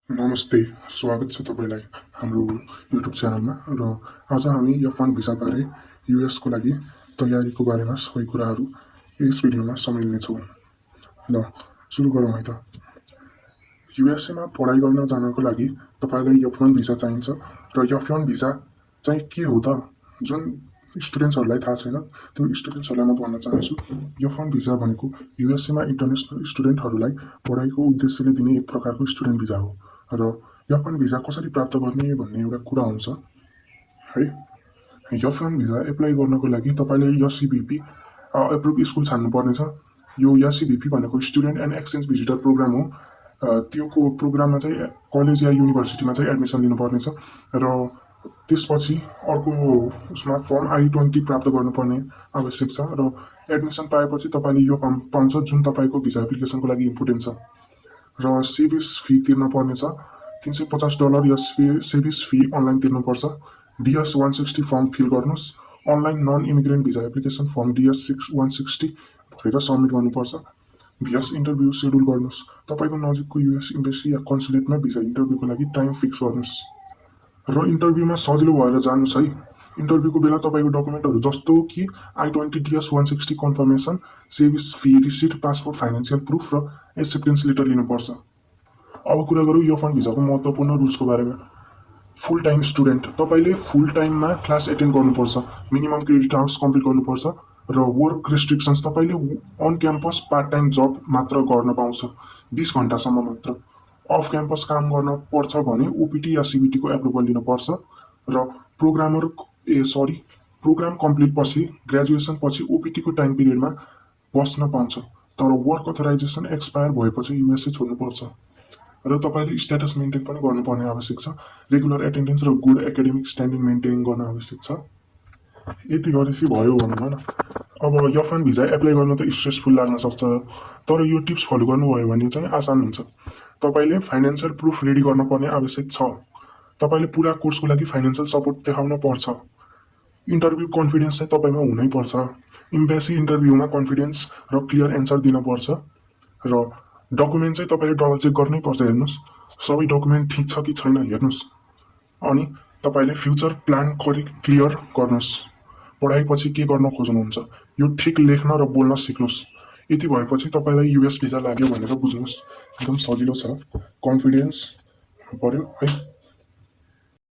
नमस्ते, स्वागत छ तपाईँलाई हाम्रो युट्युब च्यानलमा र आज हामी F1 भिसाबारे युएसको लागि तयारीको बारेमा सबै कुराहरू यस भिडियोमा समेट्नेछौँ। ल सुरु गरौँ है त। युएसएमा पढाइ गर्न जानको लागि तपाईँलाई F1 भिसा चाहिन्छ र F1 भिसा चाहिँ के हो त? जुन स्टुडेन्ट्सहरूलाई थाहा छैन त्यो स्टुडेन्ट्सहरूलाई म भन्न चाहन्छु। F1 भिसा भनेको युएसएमा इन्टरनेसनल स्टुडेन्टहरूलाई पढाइको उद्देश्यले दिने एक प्रकारको स्टुडेन्ट भिसा हो र F1 भिसा कसरी प्राप्त गर्ने भन्ने एउटा कुरा आउँछ है। F1 भिसा एप्लाई गर्नको लागि तपाईँले एससिभिपी एप्रुभ स्कुल छान्नुपर्नेछ। यो एससिभिपी भनेको student and exchange visitor program हो। त्योको प्रोग्राममा चाहिँ कलेज या युनिभर्सिटीमा चाहिँ एडमिसन लिनुपर्नेछ र त्यसपछि अर्को उसमा फर्म I-20 प्राप्त गर्नुपर्ने आवश्यक छ र एडमिसन पाएपछि तपाईँले यो फर्म पाउँछ जुन तपाईँको भिसा एप्लिकेसनको लागि इम्पोर्टेन्ट छ र सेभिस फी तिर्न पर्नेछ। $350 यस सेभिस फी अनलाइन तिर्नुपर्छ। DS 160 फर्म फिल गर्नुहोस्। Online non immigrant visa application form DS 160 भरेर सबमिट गर्नुपर्छ। भिएस इन्टरभ्यू सेड्युल गर्नुहोस्। तपाईँको नजिकको युएस एम्बेसी या कन्सुलेटमा भिसा इन्टरभ्यूको लागि टाइम फिक्स गर्नुहोस् र इन्टरभ्यूमा सजिलो भएर जानुहोस् है। इन्टरभ्यूको बेला तपाईँको डकुमेन्टहरू जस्तो कि I-20 DS 160 कन्फर्मेसन, सेभिस fee receipt, passport, financial proof र एक्सेप्टेन्स लेटर लिनुपर्छ। अब कुरा गरौँ F1 भिसाको महत्त्वपूर्ण रुल्सको बारेमा। फुल टाइम स्टुडेन्ट तपाईँले फुल टाइममा क्लास एटेन्ड गर्नुपर्छ, मिनिमम क्रेडिट आवर्स कम्प्लिट गर्नुपर्छ र वर्क रेस्ट्रिक्सन्स तपाईँले अन क्याम्पस पार्ट टाइम जब मात्र गर्न पाउँछ 20 घन्टासम्म मात्र। अफ क्याम्पस काम गर्न पर्छ भने ओपिटी या सिबिटीको एप्रुभल लिनुपर्छ र प्रोग्राम कम्प्लिट पछि ग्रेजुएसन पछि ओपिटीको टाइम पिरियडमा बस्न पाउँछ तर वर्क अथराइजेसन एक्सपायर भएपछि युएसए छोड्नुपर्छ र तपाईँले स्ट्याटस मेन्टेन पनि गर्नुपर्ने आवश्यक छ। रेगुलर एटेन्डेन्स र गुड एकाडेमिक स्ट्यान्डिङ मेन्टेन गर्न आवश्यक छ। यति गरेपछि भयो भनौँ न। अब F1 भिसा एप्लाई गर्न त स्ट्रेसफुल लाग्न सक्छ तर यो टिप्स फलो गर्नुभयो भने चाहिँ आसान हुन्छ। तपाईँले फाइनेन्सियल प्रुफ रेडी गर्नुपर्ने आवश्यक छ। तपाईँले पुरा कोर्सको लागि फाइनेन्सियल सपोर्ट देखाउन पर्छ। इन्टरभ्यू कन्फिडेन्स चाहिँ तपाईँमा हुनैपर्छ। इम्बेसी इन्टरभ्यूमा कन्फिडेन्स र क्लियर एन्सर दिनुपर्छ र डकुमेन्ट चाहिँ तपाईँले डबल चेक गर्नै पर्छ। हेर्नुहोस् सबै डकुमेन्ट ठिक छ कि छैन हेर्नुहोस्। अनि तपाईँले फ्युचर प्लान क्लियर गर्नुहोस्। पढाइपछि के गर्न खोज्नुहुन्छ यो ठिक लेख्न र बोल्न सिक्नुहोस्। यति भएपछि तपाईँलाई युएस भिसा लाग्यो भनेर बुझ्नुहोस्। एकदम सजिलो छ। कन्फिडेन्स पर्यो है।